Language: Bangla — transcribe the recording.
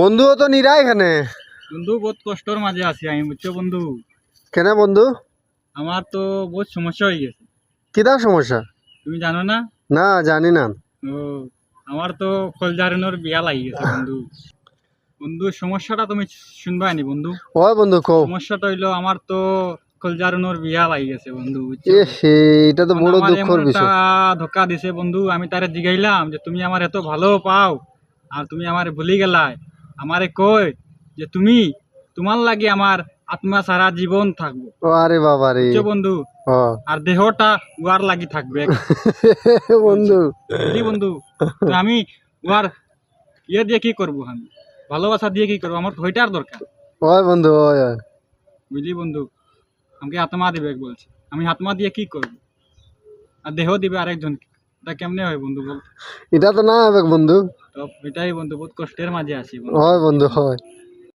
বন্ধু তো নিরা এখানে। বন্ধু বহুত কষ্টর মাঝে আছি আমি, বুঝছো বন্ধু। কেন বন্ধু? আমার তো বহুত সমস্যা হয়ে গেছে। কিটা সমস্যা? তুমি জানো না? না জানি না। ও, আমার তো কলজারনের বিয়া লাগি গেছে বন্ধু। বন্ধু সমস্যাটা তুমি শুনবা নি বন্ধু? ও বন্ধু কো। সমস্যাটা হইলো আমার তো কলজারনের বিয়া লাগি গেছে বন্ধু, বুঝছো। এ হে, এটা তো মানে বড় আমার এমন দুঃখর একটা বিষয়। ধোকা দিছে বন্ধু, আমি তারে জিগাইলাম যে তুমি আমার এত ভালো পাও আর তুমি আমার ভুলি গেলাই। আমারে কই যে তুমি, তোমার লাগে আমার আত্মা সারা জীবন থাকবো, ও আরে বাবা রে। বুঝছো বন্ধু। ও আর দেহটা উয়ার লাগি থাকবে বলছে, বন্ধু। বুঝলি বন্ধু। তো আমি উয়ার ইয়ে দিয়ে কি করবো, আমি ভালোবাসা দিয়ে কি করবো, আমার তো ওইটার দরকার, ওই বন্ধু ওই ওই। বুঝলি বন্ধু। আমাকে আত্মা দিবে বলছে, আমি আত্মা দিয়ে কি করবো, আর দেহ দিবে আরেকজনকে। এটা কেমনে হয় বন্ধু বল। এটা তো না হবে বন্ধু। তো এটাই বন্ধু, বহুত কষ্টের মাঝে আছি বন্ধু, হয় সত্যি বন্ধু বন্ধু। হয়।